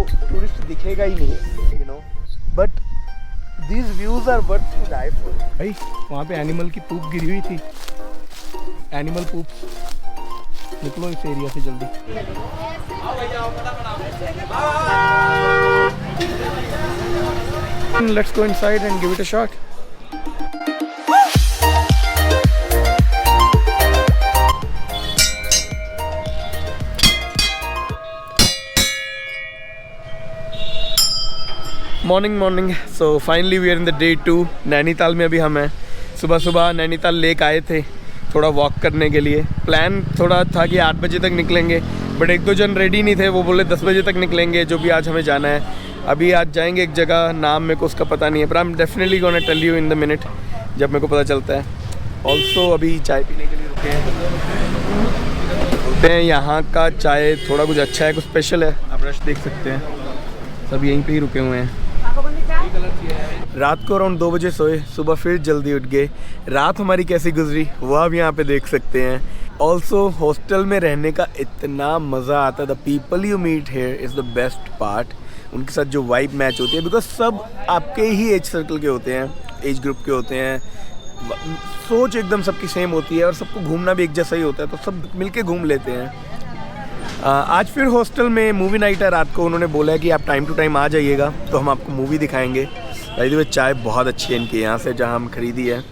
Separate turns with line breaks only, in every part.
Tourist दिखेगा ही नहीं, you know, but these views are worth to die for.
भाई वहाँ पे एनिमल की पूप गिरी हुई थी, एनिमल पूप। निकलो इस एरिया से जल्दी। Let's go inside and give it a shot. Morning so finally we are in the day 2। Nainital में अभी हम हैं। सुबह सुबह नैनीताल लेक आए थे थोड़ा वॉक करने के लिए। प्लान थोड़ा था कि 8 बजे तक निकलेंगे, बट एक दो जन रेडी नहीं थे, वो बोले 10 बजे तक निकलेंगे, जो भी आज हमें जाना है। अभी आज जाएंगे एक जगह, नाम मेरे को उसका पता नहीं है, पर I am definitely gonna tell you in the minute जब मेरे को पता चलता है। ऑल्सो अभी चाय पीने के लिए रुके हैं। बोलते हैं यहाँ का चाय थोड़ा कुछ अच्छा है, कुछ स्पेशल है। आप रश देख सकते हैं, सब यहीं पे ही रुके हुए हैं। रात को अराउंड 2 बजे सोए, सुबह फिर जल्दी उठ गए। रात हमारी कैसी गुजरी वो आप यहाँ पे देख सकते हैं। ऑल्सो हॉस्टल में रहने का इतना मज़ा आता है। The people you meet here is the best part. उनके साथ जो वाइब मैच होती है, बिकॉज सब आपके ही एज सर्कल के होते हैं, एज ग्रुप के होते हैं, सोच एकदम सबकी सेम होती है और सबको घूमना भी एक जैसा ही होता है, तो सब मिलके घूम लेते हैं। आज फिर हॉस्टल में मूवी नाइट है रात को। उन्होंने बोला है कि आप टाइम टू टाइम आ जाइएगा तो हम आपको मूवी दिखाएंगे। बाय द वे चाय बहुत अच्छी है इनके यहाँ से जहाँ हम खरीदी है।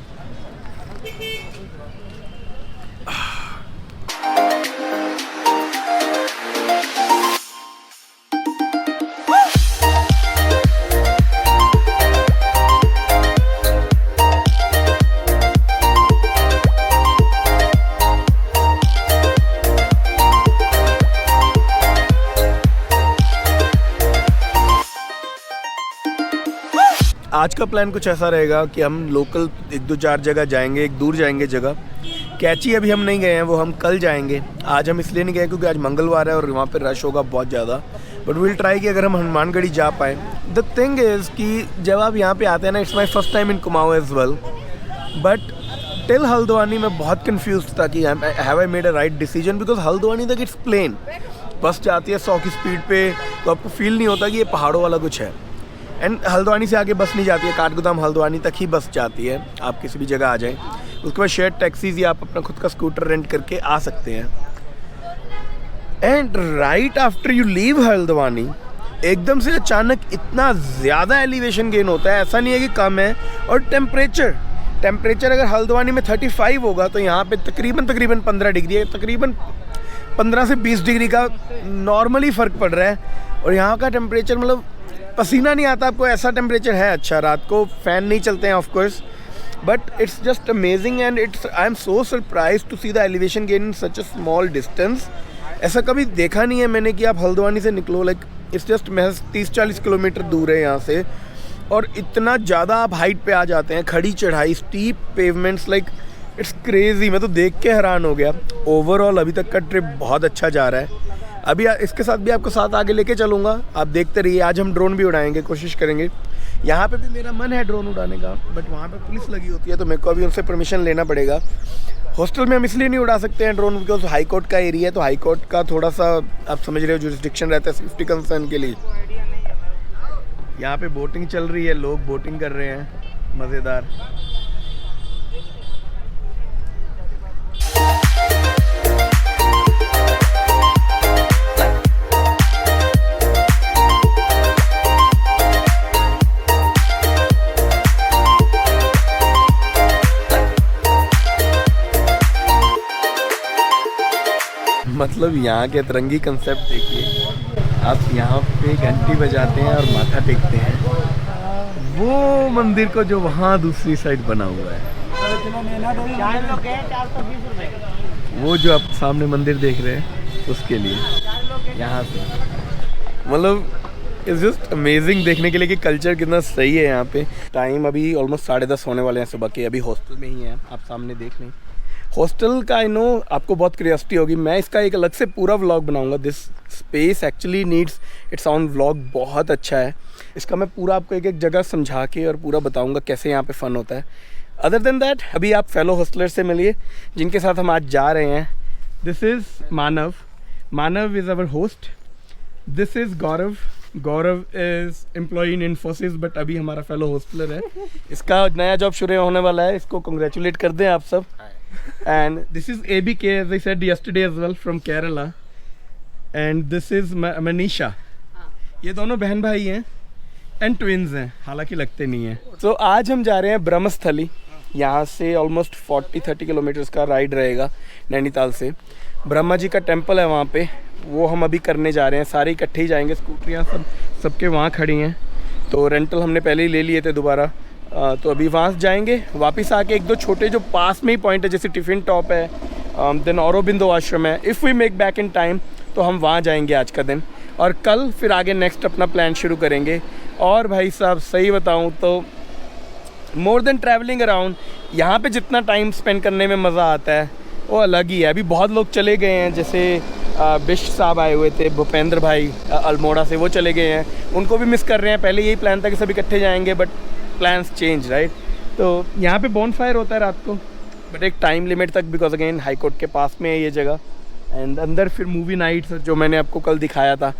आज का प्लान कुछ ऐसा रहेगा कि हम लोकल 1-2-4 जगह जाएंगे, एक दूर जाएंगे जगह। कैची अभी हम नहीं गए हैं, वो हम कल जाएंगे। आज हम इसलिए नहीं गए क्योंकि आज मंगलवार है और वहाँ पे रश होगा बहुत ज़्यादा, बट विल ट्राई कि अगर हम हनुमानगढ़ी जा पाएँ। द थिंग इज़ कि जब आप यहाँ पे आते हैं ना, it's my first time in Kumaon as well, but till Haldwani में बहुत कन्फ्यूज था कि have I made a right decision, because Haldwani तक इट्स प्लेन। बस जाती है 100 की स्पीड पे, तो आपको फील नहीं होता कि ये पहाड़ों वाला कुछ है। एंड हल्द्वानी से आगे बस नहीं जाती है, काठगोदाम हल्द्वानी तक ही बस जाती है। आप किसी भी जगह आ जाएं, उसके बाद शेयर टैक्सीज या आप अपना खुद का स्कूटर रेंट करके आ सकते हैं। And right after you leave Haldwani एकदम से अचानक इतना ज़्यादा एलिवेशन गेन होता है। ऐसा नहीं है कि कम है। और टेम्परेचर अगर हल्द्वानी में 35 होगा तो यहाँ पे तकरीबन 15 डिग्री है। तकरीबन 15 से 20 डिग्री का नॉर्मली फ़र्क पड़ रहा है। और यहाँ का टेम्परेचर मतलब पसीना नहीं आता आपको, ऐसा टेम्परेचर है। अच्छा, रात को फ़ैन नहीं चलते हैं of course, but it's just amazing and I am so surprise to see the elevation gain in such a small distance. ऐसा कभी देखा नहीं है मैंने कि आप हल्द्वानी से निकलो, लाइक इट्स जस्ट महज 30-40 किलोमीटर दूर है यहाँ से, और इतना ज़्यादा आप हाइट पे आ जाते हैं। खड़ी चढ़ाई, steep pavements, like it's crazy. मैं तो देख के हैरान हो गया। ओवरऑल अभी तक का ट्रिप बहुत अच्छा जा रहा है। अभी इसके साथ भी आपको साथ आगे लेके चलूँगा, आप देखते रहिए। आज हम ड्रोन भी उड़ाएंगे, कोशिश करेंगे। यहाँ पे भी मेरा मन है ड्रोन उड़ाने का, बट वहाँ पे पुलिस लगी होती है तो मेरे को अभी उनसे परमिशन लेना पड़ेगा। हॉस्टल में हम इसलिए नहीं उड़ा सकते हैं ड्रोन बिकॉज हाई कोर्ट का एरिया है, तो हाई कोर्ट का थोड़ा सा आप समझ रहे हो जुरिस्डिक्शन रहता है सेफ्टी कंसर्न के लिए। यहाँ पे बोटिंग चल रही है, लोग बोटिंग कर रहे हैं, मज़ेदार। मतलब यहाँ के अतरंगी कंसेप्ट देखिए। आप यहाँ पे घंटी बजाते हैं और माथा टेकते हैं वो मंदिर को जो वहाँ दूसरी साइड बना हुआ है। वो जो आप सामने मंदिर देख रहे हैं उसके लिए यहाँ से, मतलब इट्स जस्ट अमेजिंग देखने के लिए कि कल्चर कितना सही है यहाँ पे। टाइम अभी ऑलमोस्ट 10:30 होने वाले हैं सुबह के। अभी हॉस्टल में ही हैं, आप सामने देख लें। हॉस्टल का आई नो आपको बहुत क्यूरियोसिटी होगी, मैं इसका एक अलग से पूरा व्लॉग बनाऊंगा। This space actually needs it's on vlog, बहुत अच्छा है। इसका मैं पूरा आपको एक जगह समझा के और पूरा बताऊंगा कैसे यहाँ पे फ़न होता है। अदर देन दैट अभी आप फेलो हॉस्टलर से मिलिए जिनके साथ हम आज जा रहे हैं। This is Manav is our host, this is Gaurav Gaurav is employ in Infosys but अभी हमारा फेलो हॉस्टलर है. इसका नया जॉब शुरू होने वाला है, इसको कंग्रेचुलेट कर दें आप सब. And this is ABK as I said yesterday as well from Kerala. And this is Manisha. ये दोनों बहन भाई हैं एंड ट्विन्स हैं, हालांकि लगते नहीं हैं. तो आज हम जा रहे हैं ब्रह्मस्थली. यहाँ से ऑलमोस्ट 40-30 किलोमीटर्स का राइड रहेगा नैनीताल से. ब्रह्मा जी का टेम्पल है वहाँ पे, वो हम अभी करने जा रहे हैं. सारे इकट्ठे ही जाएंगे, स्कूटरियाँ सबके वहाँ खड़ी हैं. तो रेंटल हमने पहले ही ले लिए थे दोबारा. तो अभी वहाँ जाएंगे, वापस आके एक दो छोटे जो पास में ही पॉइंट है जैसे टिफ़िन टॉप है, देन औरोबिंदो आश्रम है. If we make back in time तो हम वहाँ जाएंगे आज का दिन, और कल फिर आगे नेक्स्ट अपना प्लान शुरू करेंगे. और भाई साहब सही बताऊँ तो मोर देन ट्रैवलिंग अराउंड, यहाँ पे जितना टाइम स्पेंड करने में मज़ा आता है वो अलग ही है. अभी बहुत लोग चले गए हैं, जैसे बिष्ट साहब आए हुए थे, भूपेंद्र भाई अल्मोड़ा से, वो चले गए हैं. उनको भी मिस कर रहे हैं. पहले यही प्लान था कि सब इकट्ठे जाएंगे बट प्लान्स चेंज, राइट. तो यहाँ पे बॉनफायर होता है रात को, बट एक टाइम लिमिट तक, बिकॉज अगेन हाई कोर्ट के पास में है ये जगह. एंड अंदर फिर मूवी नाइट्स जो मैंने आपको कल दिखाया था.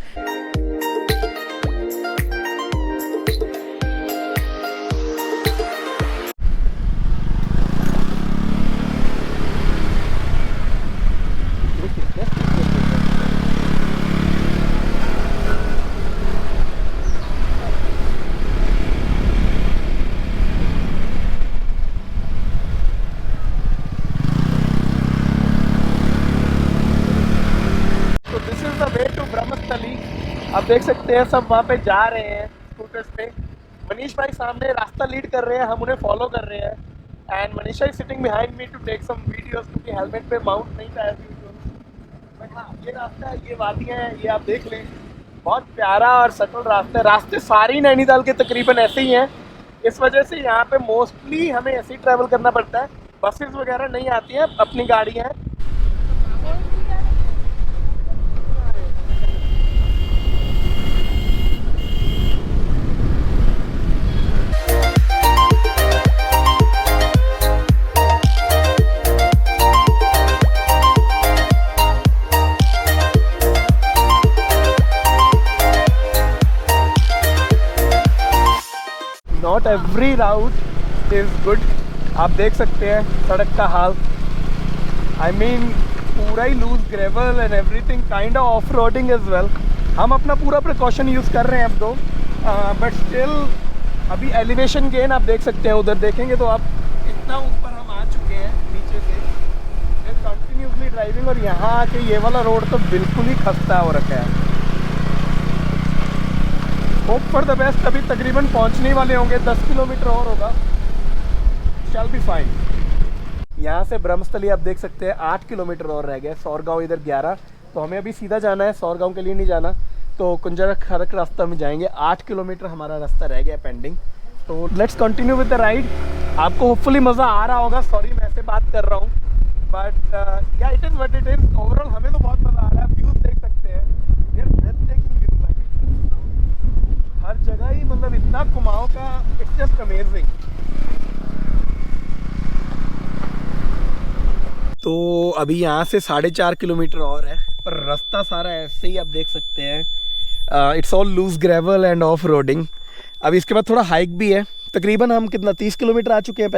आप देख सकते हैं सब वहाँ पे जा रहे हैं स्कूटर्स पे. मनीष भाई सामने रास्ता लीड कर रहे हैं, हम उन्हें फॉलो कर रहे हैं. And Manisha is sitting behind me to take some videos, क्योंकि हेलमेट पे माउंट नहीं था एज यूजुअल. बट हाँ, ये रास्ता है, ये वादियाँ हैं, ये आप देख लें. बहुत प्यारा और सटल रास्ता है. रास्ते सारी नैनीताल के तकरीबन ऐसे ही हैं. इस वजह से यहाँ पे मोस्टली हमें ऐसे ही ट्रैवल करना पड़ता है. बसेस वगैरह नहीं आती हैं, अपनी गाड़ियाँ हैं. Not every route is good. आप देख सकते हैं सड़क का हाल. आई मीन पूरा ही loose gravel and everything, kind of off roading as well. हम अपना पूरा प्रिकॉशन यूज़ कर रहे हैं अब तो, बट स्टिल अभी एलिवेशन गेन आप देख सकते हैं. उधर देखेंगे तो आप इतना ऊपर हम आ चुके हैं नीचे से कंटिन्यूसली ड्राइविंग. और यहाँ आके ये वाला रोड तो बिल्कुल ही खस्ता हो रखा है. Hope for the best. अभी तकरीबन पहुंचने वाले होंगे, 10 किलोमीटर और होगा. Shall be fine. यहाँ से ब्रह्मस्थली आप देख सकते हैं 8 किलोमीटर और रह गए. सौरगांव इधर 11, तो हमें अभी सीधा जाना है, सौरगांव के लिए नहीं जाना. तो कुंजरा खरक रास्ता में जाएंगे. 8 किलोमीटर हमारा रास्ता रह गया पेंडिंग. तो let's continue with the ride. आपको होपफुली मज़ा आ रहा होगा. सॉरी मैं ऐसे बात कर रहा हूँ, बट या it is what it is. Overall हमें तो बहुत मज़ा आ रहा है. व्यूज़ देख सकते हैं, हर जगह ही, मतलब इतना कुमाऊं का, इट्स जस्ट अमेजिंग. तो अभी यहाँ से 4.5 किलोमीटर और है, पर रास्ता सारा ऐसे ही आप देख सकते हैं. It's all loose gravel and off roading. अभी इसके बाद थोड़ा हाइक भी है. तकरीबन हम कितना 30 किलोमीटर आ चुके हैं,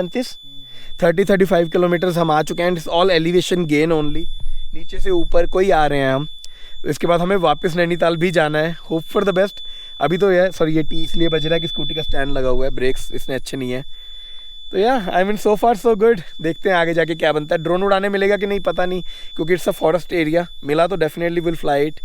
35 किलोमीटर्स हम आ चुके हैं. It's all elevation gain only. नीचे से ऊपर कोई आ रहे हैं हम. इसके बाद हमें वापस नैनीताल भी जाना है. Hope for the best. अभी तो ये सॉरी ये टी इसलिए बज रहा है कि स्कूटी का स्टैंड लगा हुआ है, ब्रेक्स इसने अच्छे नहीं है. तो या I mean so far so good. देखते हैं आगे जाके क्या बनता है. ड्रोन उड़ाने मिलेगा कि नहीं पता नहीं, क्योंकि इट्स अ फॉरेस्ट एरिया. मिला तो definitely will fly it.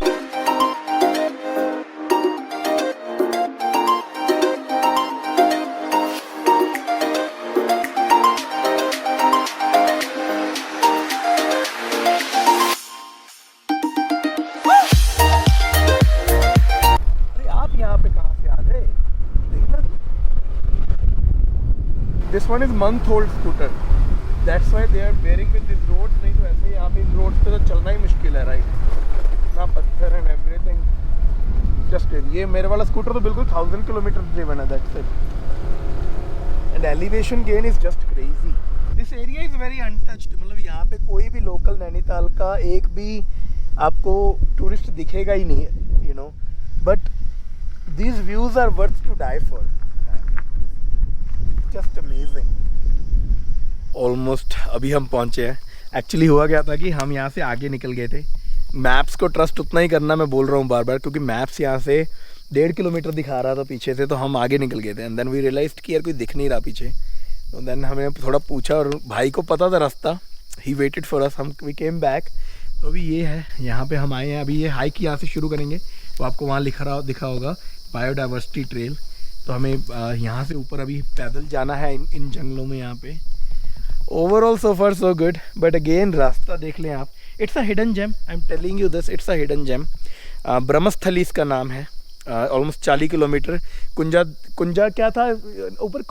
This one is month-old scooter. That's why they are bearing with these roads. नहीं तो ऐसे ही यहाँ पे इन roads पे तो चलना ही मुश्किल है, right? इतना पत्थर and everything. Just ये मेरे वाला स्कूटर तो बिल्कुल 1000 किलोमीटर driven है, that's it. And elevation gain is just crazy. This area is very untouched. मतलब यहाँ पे कोई भी local नैनीताल का एक भी आपको टूरिस्ट दिखेगा ही नहीं, you know. But
these views are worth to die for. Just amazing.
Almost अभी हम पहुंचे हैं. एक्चुअली हुआ क्या था कि हम यहाँ से आगे निकल गए थे. मैप्स को ट्रस्ट उतना ही करना मैं बोल रहा हूँ बार बार, क्योंकि मैप्स यहाँ से 1.5 किलोमीटर दिखा रहा था पीछे से, तो हम आगे निकल गए थे. एंड देन वी रियलाइज्ड कि यार कोई दिख नहीं रहा पीछे. तो देन हमने थोड़ा पूछा और भाई को पता था रास्ता. He waited for us. हम वी केम बैक. तो अभी ये है, यहाँ पे हम आए हैं. अभी ये हाइक यहाँ से शुरू करेंगे. वो आपको वहाँ दिखा होगा बायोडाइवर्सिटी ट्रेल. तो हमें यहाँ से ऊपर अभी पैदल जाना है इन जंगलों में यहाँ पे. Overall so far so good, but again रास्ता देख लें आप. It's a hidden gem. I am telling you this, it's a hidden gem. Brahmasthali इसका नाम है. Almost 40 kilometer. कुंजा क्या था ऊपर?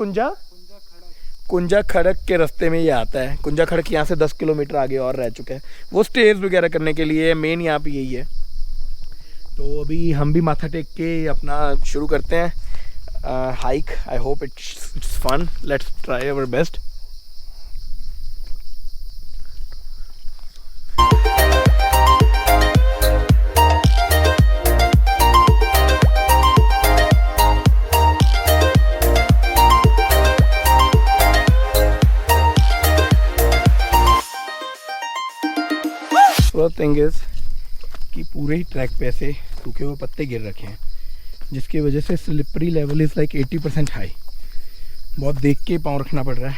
कुंजा खड़क के रास्ते में ये आता है. कुंजा खड़क यहाँ से 10 किलोमीटर आगे और रह चुका है. वो स्टेज वगैरह करने के लिए मेन यहाँ पे यही है. तो अभी हम भी माथा टेक के अपना शुरू करते हैं hike. I hope it's fun. Let's try our best. Thing is कि पूरे ही ट्रैक पे ऐसे सूखे हुए पत्ते गिर रखे हैं, जिसकी वजह से slippery level is like 80% high. बहुत देख के पाँव रखना पड़ रहा है.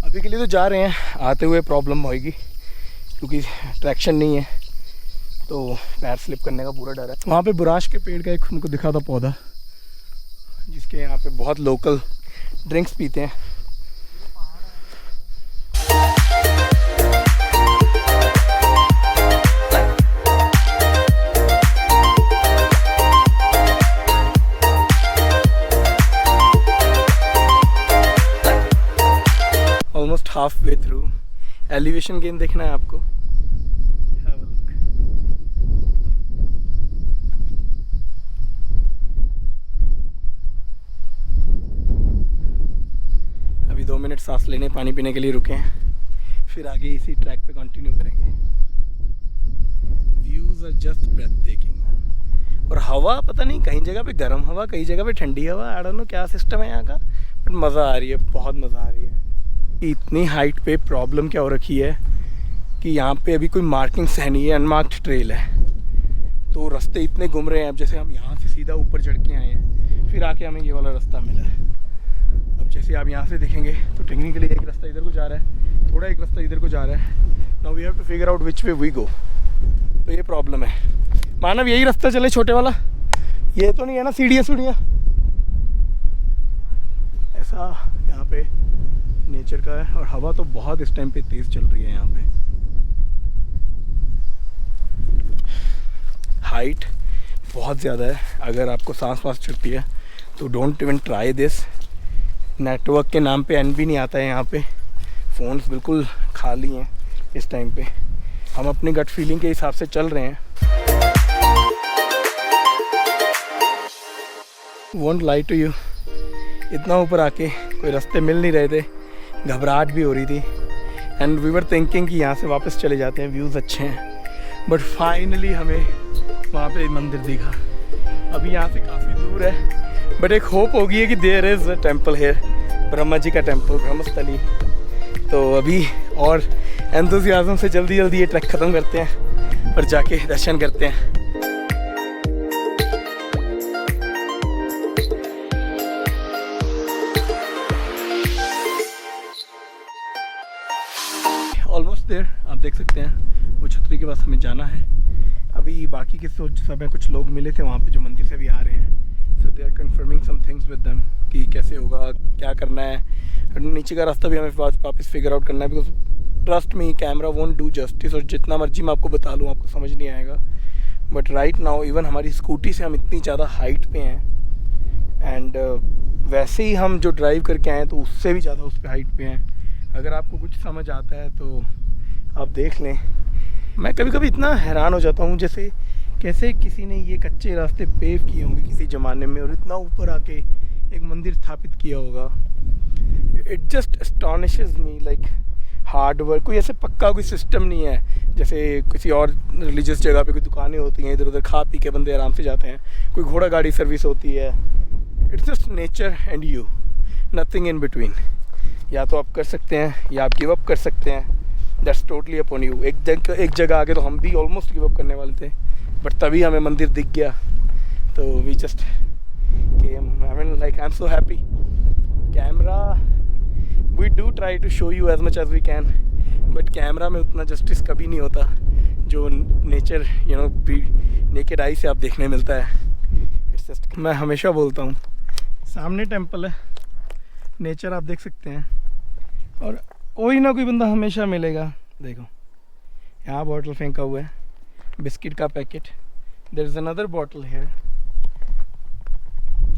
अभी के लिए तो जा रहे हैं. आते हुए प्रॉब्लम होएगी क्योंकि ट्रैक्शन नहीं है, तो पैर स्लिप करने का पूरा डर है. वहाँ पे बुराश के पेड़ का एक हमको दिखा था पौधा, जिसके यहाँ पे बहुत लोकल ड्रिंक्स पीते हैं. Almost half way through. Elevation gain देखना है आपको. Have a look. अभी 2 मिनट सांस लेने पानी पीने के लिए रुके हैं, फिर आगे इसी ट्रैक पे कंटिन्यू करेंगे. Views are just breathtaking. और हवा पता नहीं, कहीं जगह पे गर्म हवा, कहीं जगह पे ठंडी हवा. आई डोंट नो क्या सिस्टम है यहाँ का, बट मज़ा आ रही है, बहुत मज़ा आ रही है. इतनी हाइट पे प्रॉब्लम क्या हो रखी है कि यहाँ पे अभी कोई मार्किंग्स है नहीं है. अनमार्क्ड ट्रेल है, तो रास्ते इतने घूम रहे हैं. अब जैसे हम यहाँ से सीधा ऊपर चढ़ के आए हैं, फिर आके हमें ये वाला रास्ता मिला है. अब जैसे आप यहाँ से देखेंगे तो टेक्निकली एक रास्ता इधर को जा रहा है, थोड़ा एक रास्ता इधर को जा रहा है. Now we have to figure out which way we go. तो ये प्रॉब्लम है. मानव यही रास्ता चले छोटे वाला, ये तो नहीं है ना सीढ़ियाँ. ऐसा यहाँ पे नेचर का है. और हवा तो बहुत इस टाइम पे तेज़ चल रही है यहाँ पे. हाइट बहुत ज़्यादा है. अगर आपको सांस चढ़ती है तो don't even try this. Network के नाम पे एन भी नहीं आता है यहाँ पे. फ़ोन्स बिल्कुल खाली हैं इस टाइम पे. हम अपनी गट फीलिंग के हिसाब से चल रहे हैं. वोंट लाई टू यू, इतना ऊपर आके कोई रास्ते मिल नहीं रहे थे. घबराहट भी हो रही थी. एंड वी वर थिंकिंग कि यहाँ से वापस चले जाते हैं, व्यूज़ अच्छे हैं. बट फाइनली हमें वहाँ पे मंदिर दिखा. अभी यहाँ से काफ़ी दूर है, बट एक होप होगी है कि there is a temple here. Brahma ji का टेम्पल, ब्रह्मस्थली. तो अभी और एंथुसियाज्म से जल्दी ये ट्रैक ख़त्म करते हैं और जाके दर्शन करते हैं. Almost there. आप देख सकते हैं वो छतरी के पास हमें जाना है. अभी बाकी के समय कुछ लोग मिले थे वहाँ पे जो मंदिर से भी आ रहे हैं. So they are confirming some things with them कि कैसे होगा, क्या करना है. नीचे का रास्ता भी हमें वापस फिगर आउट करना है. Because trust me, camera won't do justice. और जितना मर्जी मैं आपको बता लूँ आपको समझ नहीं आएगा. बट राइट नाउ इवन हमारी स्कूटी से हम इतनी ज़्यादा हाइट पे हैं. एंड वैसे ही हम जो ड्राइव करके आए हैं तो उससे भी ज़्यादा उस पर हाइट पे हैं. अगर आपको कुछ समझ आता है तो आप देख लें. मैं कभी कभी इतना हैरान हो जाता हूँ जैसे कैसे किसी ने ये कच्चे रास्ते पेव किए होंगे किसी ज़माने में और इतना ऊपर आके एक मंदिर स्थापित किया होगा. It just astonishes me. Like hard work, कोई ऐसे पक्का कोई सिस्टम नहीं है जैसे किसी और रिलीजियस जगह पे कोई दुकानें होती हैं, इधर उधर खा पी के बंदे आराम से जाते हैं, कोई घोड़ा गाड़ी सर्विस होती है। It's just nature and you, nothing in between. या तो आप कर सकते हैं या आप गिव अप कर सकते हैं, दैट्स टोटली अपॉन यू। एक जगह आगे तो हम भी ऑलमोस्ट गिव अप करने वाले थे, बट तभी हमें मंदिर दिख गया तो we just came. I mean like I am so happy. Camera we do try to show you as much as we can, but camera में उतना जस्टिस कभी नहीं होता जो nature you know naked eye से आप देखने मिलता है। इट्स जस्ट, मैं हमेशा बोलता हूँ, सामने टेम्पल है, नेचर आप देख सकते हैं और कोई ना कोई बंदा हमेशा मिलेगा। देखो यहाँ बॉटल फेंका हुआ है, बिस्किट का packet. There is another bottle here.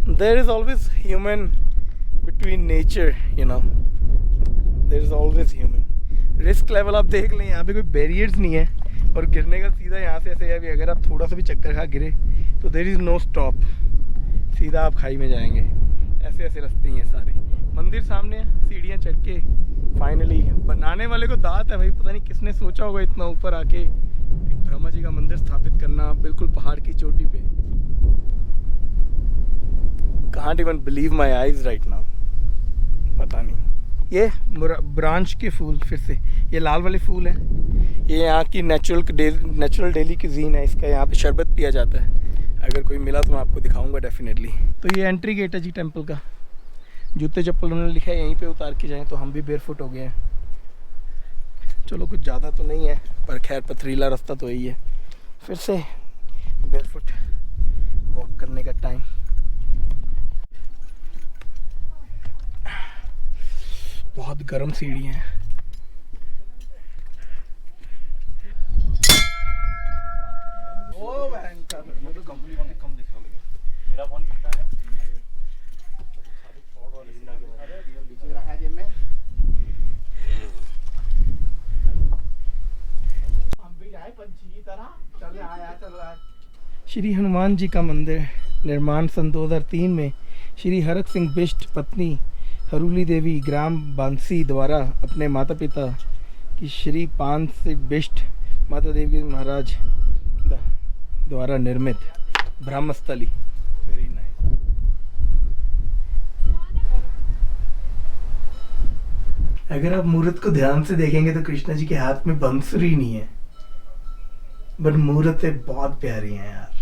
There is always human between nature, you know, there is always human. Risk level आप देख लें, यहाँ पे कोई बैरियर्स नहीं है और गिरने का सीधा यहाँ से ऐसे है भी, अगर आप थोड़ा सा भी चक्कर खा गिरे तो देयर इज़ नो स्टॉप, सीधा आप खाई में जाएंगे। ऐसे ऐसे रास्ते ही हैं सारे। मंदिर सामने है, सीढ़ियाँ चढ़ के फाइनली, बनाने वाले को दात है भाई, पता नहीं किसने सोचा होगा इतना ऊपर आके एक ब्रह्मा जी का मंदिर स्थापित करना बिल्कुल पहाड़ की चोटी पे। Can't even believe my eyes right now. पता नहीं, ये ब्रांच के फूल, फिर से ये लाल वाले फूल हैं, ये यहाँ की नेचुरल डेली क्यूजीन है। इसका यहाँ पे शरबत पिया जाता है, अगर कोई मिला तो मैं आपको दिखाऊंगा डेफिनेटली। तो ये एंट्री गेट है जी टेंपल का। जूते चप्पल उन्होंने लिखा है यहीं पे उतार के जाएं, तो हम भी बेयरफुट हो गए हैं। चलो कुछ ज़्यादा तो नहीं है, पर खैर पथरीला रास्ता तो यही है। फिर से बेयरफुट वॉक करने का टाइम। बहुत गर्म सीढ़ियाँ हैं। श्री हनुमान जी का मंदिर निर्माण सन 2003 में श्री हरक सिंह बिष्ट पत्नी हरुली देवी ग्राम बांसी द्वारा अपने माता पिता की श्री पान सिंह बिष्ट माता देवी महाराज द्वारा निर्मित ब्रह्मस्थली। Very nice. अगर आप मूर्त को ध्यान से देखेंगे तो कृष्णा जी के हाथ में बंसुरी नहीं है, बट मूर्तें बहुत प्यारी हैं यार।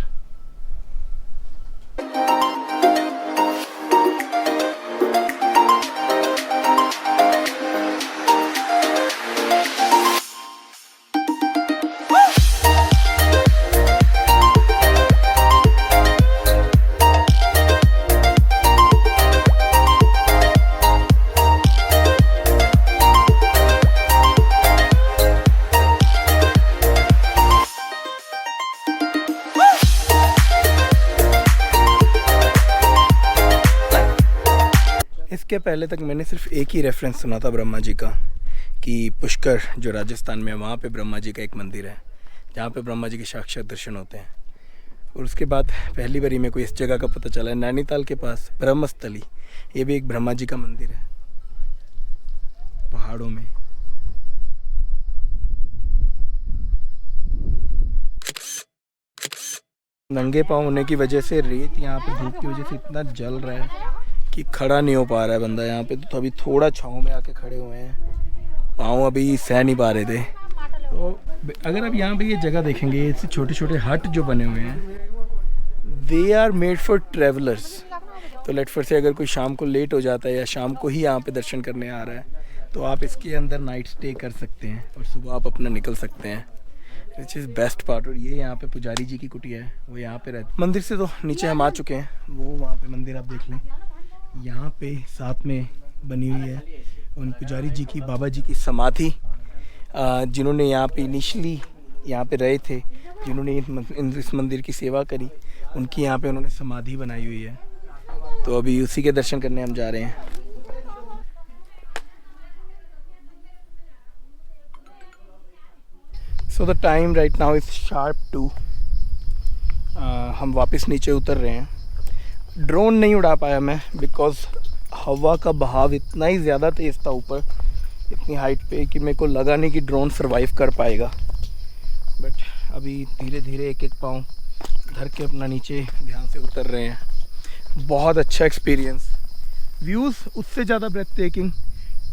इसके पहले तक मैंने सिर्फ एक ही रेफरेंस सुना था ब्रह्मा जी का, कि पुष्कर जो राजस्थान में है वहाँ पे ब्रह्मा जी का एक मंदिर है जहाँ पे ब्रह्मा जी के साक्षात दर्शन होते हैं। और उसके बाद पहली बारी मेरे को इस जगह का पता चला है, नैनीताल के पास ब्रह्मस्थली, ये भी एक ब्रह्मा जी का मंदिर है पहाड़ों में। नंगे पाँव होने की वजह से रेत यहाँ पे धूप की वजह से इतना जल रहा है कि खड़ा नहीं हो पा रहा है बंदा यहाँ पे। तो अभी थोड़ा छाँव में आके खड़े हुए हैं, पाँव अभी सह नहीं पा रहे थे। तो अगर आप यहाँ पे ये जगह देखेंगे, ऐसे छोटे छोटे हट जो बने हुए हैं, they are made for travellers. तो लेट फॉर से अगर कोई शाम को लेट हो जाता है या शाम को ही यहाँ पे दर्शन करने आ रहा है तो आप इसके अंदर नाइट स्टे कर सकते हैं और सुबह आप अपना निकल सकते हैं, विच इज़ बेस्ट पार्ट। और ये यहाँ पे पुजारी जी की कुटिया है, वो यहाँ पे रहते। मंदिर से तो नीचे हम आ चुके हैं, वो वहाँ पे मंदिर आप देख लें, यहाँ पे साथ में बनी हुई है उन पुजारी जी की, बाबा जी की समाधि, जिन्होंने यहाँ पे इनिशियली यहाँ पे रहे थे, जिन्होंने इस मंदिर की सेवा करी, उनकी यहाँ पे उन्होंने समाधि बनाई हुई है। तो अभी उसी के दर्शन करने हम जा रहे हैं। So the time right now is sharp 2। हम वापस नीचे उतर रहे हैं। ड्रोन नहीं उड़ा पाया मैं बिकॉज़ हवा का बहाव इतना ही ज़्यादा तेज़ था ऊपर इतनी हाइट पे कि मेरे को लगा नहीं कि ड्रोन सरवाइव कर पाएगा। बट अभी धीरे धीरे एक एक पाँव धर के अपना नीचे ध्यान से उतर रहे हैं। बहुत अच्छा एक्सपीरियंस, व्यूज़ उससे ज़्यादा ब्रेथ टेकिंग।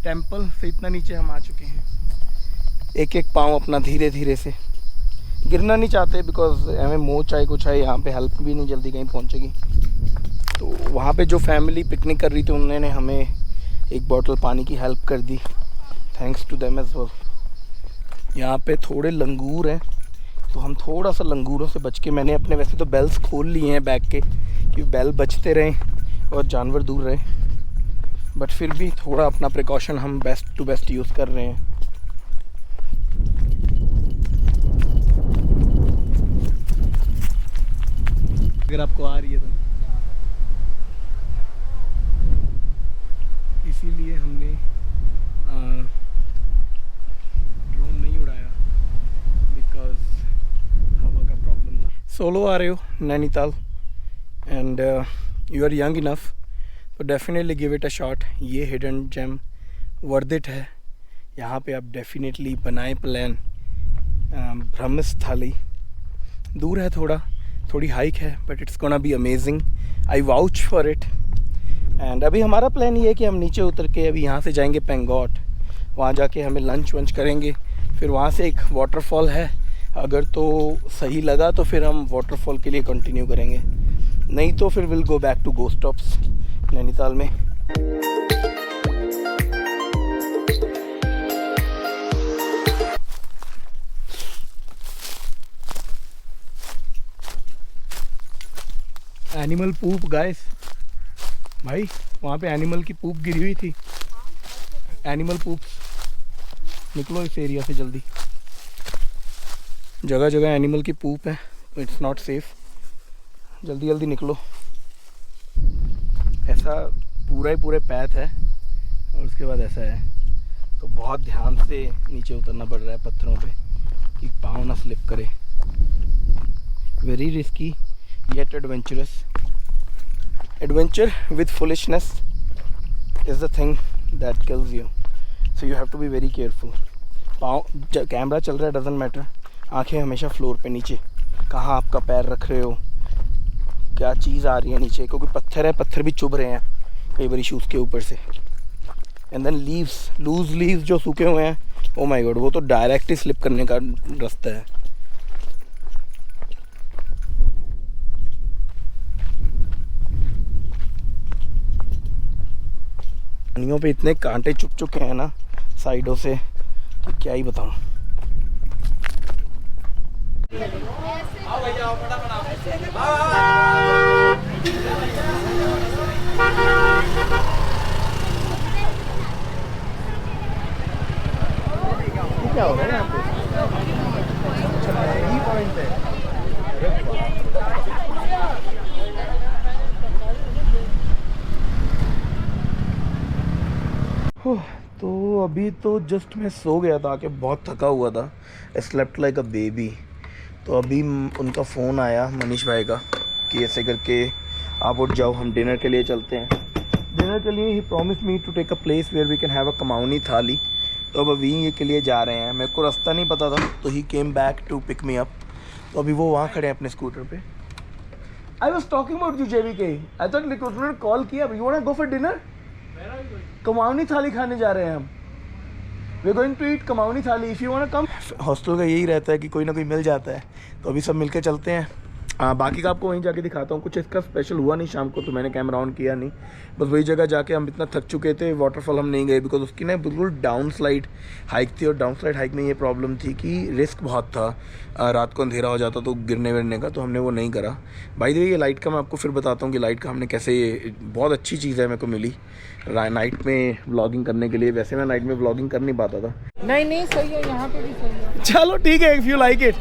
टेंपल से इतना नीचे हम आ चुके हैं। एक एक पाँव अपना धीरे धीरे से, गिरना नहीं चाहते बिकॉज हमें मोच आए कुछ है, यहाँ पे हेल्प भी नहीं जल्दी कहीं पहुँचेगी। तो वहाँ पे जो फैमिली पिकनिक कर रही थी उन्होंने हमें एक बॉटल पानी की हेल्प कर दी, thanks to them as well. यहाँ पे थोड़े लंगूर हैं तो हम थोड़ा सा लंगूरों से बच के, मैंने अपने वैसे तो बेल्स खोल लिए हैं बैग के कि बेल बचते रहें और जानवर दूर रहें, बट फिर भी थोड़ा अपना प्रिकॉशन हम बेस्ट टू बेस्ट यूज़ कर रहे हैं। अगर आपको आ रही है तो इसीलिए हमने ड्रोन नहीं उड़ाया बिकॉज हवा का प्रॉब्लम था। सोलो आ रहे हो Nainital and you are young enough तो definitely give it a shot. ये हिडन जेम वर्थ इट है। यहाँ पे आप डेफिनेटली बनाएं प्लान। ब्रह्मस्थली दूर है, थोड़ी हाइक है, but it's gonna be amazing, I vouch for it. And अभी हमारा प्लान ये है कि हम नीचे उतर के अभी यहाँ से जाएंगे पेंगोट, वहाँ जाके हमें लंच वंच करेंगे, फिर वहाँ से एक वाटरफॉल है, अगर तो सही लगा तो फिर हम वाटरफॉल के लिए कंटिन्यू करेंगे, नहीं तो फिर will go back to ghost stops Nainital में। एनिमल पूप गाइस, भाई वहाँ पे एनिमल की पूप गिरी हुई थी। एनिमल पूप्स, निकलो इस एरिया से जल्दी, जगह जगह एनिमल की पूप है, इट्स नॉट सेफ, जल्दी जल्दी निकलो। ऐसा पूरे पैथ है और उसके बाद ऐसा है, तो बहुत ध्यान से नीचे उतरना पड़ रहा है पत्थरों पे कि पाँव ना स्लिप करे। Very risky yet adventurous. Adventure with foolishness is the thing that kills you, so you have to be very careful. पाँव कैमरा चल रहा है डजेंट मैटर, आंखें हमेशा फ्लोर पे नीचे, कहाँ आपका पैर रख रहे हो, क्या चीज़ आ रही है नीचे, क्योंकि पत्थर है, पत्थर भी चुभ रहे हैं कई बार शूज़ के ऊपर से। And then leaves, loose leaves जो सूखे हुए हैं, ओ माय गॉड, वो तो डायरेक्ट ही स्लिप करने का रास्ता है। पानियों पे इतने कांटे चुप चुके हैं ना साइडों से कि क्या ही बताऊं। क्या हो रहा है यहाँ पे? अच्छा, यही पॉइंट है। तो अभी तो जस्ट मैं सो गया था, कि बहुत थका हुआ था, स्लेप्ट लाइक अ बेबी। तो अभी उनका फ़ोन आया मनीष भाई का कि ऐसे करके आप उठ जाओ, हम डिनर के लिए चलते हैं। डिनर के लिए he promise me to take a place where we can have a Kumaoni thali. तो अब अभी के लिए जा रहे हैं, मेरे को रास्ता नहीं पता था, तो he came back to pick me up. तो अभी वो वहाँ खड़े हैं अपने स्कूटर पे। I was talking about you JVK, I thought उन्होंने कॉल किया, you want to go for dinner? Kumaoni thali खाने जा रहे हैं हम, we are going to eat Kumaoni thali, if you want to come. Hostel का यही रहता है कि कोई ना कोई मिल जाता है, तो अभी सब मिलके चलते हैं। बाकी का आपको वहीं जाके दिखाता हूँ। कुछ इसका स्पेशल हुआ नहीं शाम को, तो मैंने कैमरा ऑन किया नहीं, बस वही जगह जाके हम इतना थक चुके थे। वाटरफॉल हम नहीं गए बिकॉज उसकी ना बिल्कुल डाउन स्लाइड हाइक थी, और डाउन स्लाइड हाइक में ये प्रॉब्लम थी कि रिस्क बहुत था, रात को अंधेरा हो जाता तो गिरने विरने का, तो हमने वो नहीं करा। बाय द वे, ये लाइट का मैं आपको फिर बताता हूँ कि लाइट का हमने कैसे, बहुत अच्छी चीज़ है मेरे को मिली नाइट में व्लॉगिंग करने के लिए। वैसे मैं नाइट में व्लॉगिंग कर नहीं पाता था।
नहीं सही है, यहाँ पे भी सही है।
चलो ठीक है, if you like it.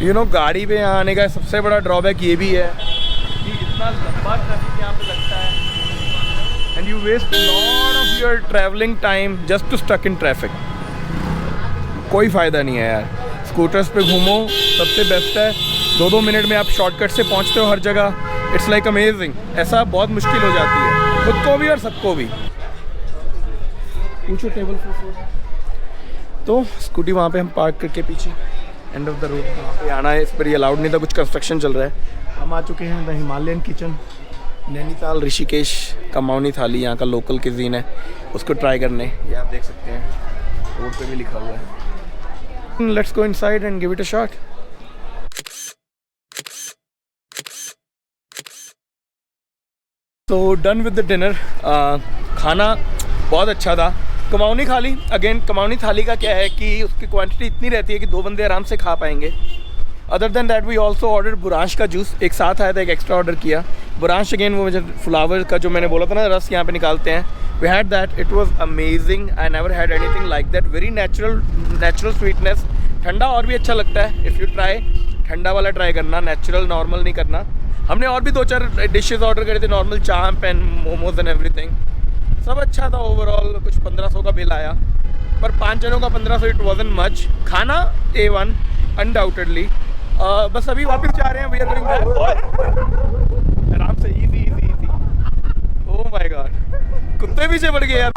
You know, गाड़ी पे यहाँ आने का सबसे बड़ा ड्रॉबैक ये भी है कि इतना लंबा ट्रैफिक यहाँ पे लगता है, and you waste lot of your travelling time just to stuck in traffic. कोई फ़ायदा नहीं है यार। स्कूटर्स पे घूमो, सबसे बेस्ट है। 2-2 मिनट में आप शॉर्टकट से पहुँचते हो हर जगह। It's like amazing. ऐसा बहुत मुश्किल हो जाती है खुद को भी और सबको भी। पूछो टेबल फॉर। तो स्कूटी वहाँ पे हम पार्क करके पीछे एंड ऑफ द रोड वहाँ पे आना है। इस पर ये अलाउड नहीं था, कुछ कंस्ट्रक्शन चल रहा है। हम आ चुके हैं the Himalayan kitchen, Nainital Rishikesh का मौनी थाली यहाँ का लोकल क्यूजीन है, उसको ट्राई करने। ये आप देख सकते हैं, रोड पे भी लिखा हुआ है। Let's go inside and give it a shot. तो डन विद द डिनर। खाना बहुत अच्छा था। कमाऊनी थाली, अगेन कमाऊनी थाली का क्या है कि उसकी क्वांटिटी इतनी रहती है कि 2 बंदे आराम से खा पाएंगे। Other than that we also order बुरांश का जूस, एक साथ आया था, एक एक्स्ट्रा ऑर्डर किया। बुरांश अगेन वो मुझे फ्लावर का जो मैंने बोला था ना रस यहाँ पे निकालते हैं, we had that, it was amazing. I never had anything like that, very natural sweetness. ठंडा और भी अच्छा लगता है, इफ़ यू ट्राई ठंडा वाला ट्राई करना, नेचुरल नॉर्मल नहीं करना। हमने और भी 2-4 डिशेज़ ऑर्डर करे थे, normal chaap and momos and everything, सब अच्छा था। ओवरऑल कुछ 1500 का बिल आया, पर 5 जनों का 1500 इट वाज़न्ट मच। खाना A1 अनडाउटेडली। बस अभी वापस जा रहे हैं, वी आर गोइंग बैक। आराम से, इजी। ओह माय गॉड, कुत्ते पीछे पड़ गए यार।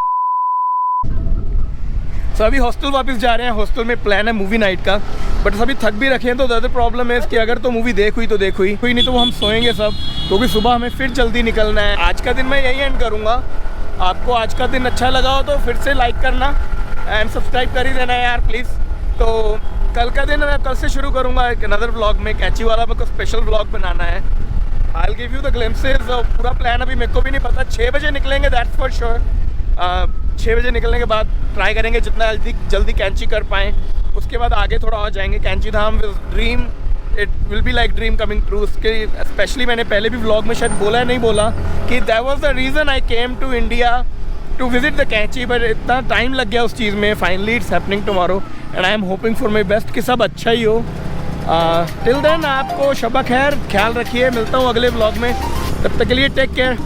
सो अभी हॉस्टल वापस जा रहे हैं। हॉस्टल में प्लान है मूवी नाइट का, बट सभी थक भी रखे हैं। तो ज़्यादा प्रॉब्लम है कि अगर तो मूवी देख हुई तो देख हुई, कोई नहीं तो वो हम सोएंगे सब, क्योंकि सुबह हमें फिर जल्दी निकलना है। आज का दिन मैं यही एंड करूँगा। आपको आज का दिन अच्छा लगा हो तो फिर से लाइक करना एंड सब्सक्राइब कर ही देना यार प्लीज़। तो कल का दिन मैं कल से शुरू करूँगा एक अनदर व्लॉग में, कैची वाला मेरे को स्पेशल व्लॉग बनाना है। I will give you the glimpses. पूरा प्लान अभी मेरे को भी नहीं पता। 6 बजे निकलेंगे, दैट्स फॉर श्योर। 6 बजे निकलने के बाद ट्राई करेंगे जितना जल्दी कैंची कर पाएँ। उसके बाद आगे थोड़ा और जाएंगे। Kainchi Dham dream, it will be like dream coming true. उसके स्पेशली मैंने पहले भी व्लॉग में शायद बोला है, नहीं बोला, कि that was the reason I came to India to visit the Kainchi, but इतना टाइम लग गया उस चीज़ में। Finally it's happening tomorrow and I am hoping for my best कि सब अच्छा ही हो। टिल देन आपको शबा खैर, ख्याल रखिए। मिलता हूँ अगले व्लॉग में, तब तक के लिए टेक केयर।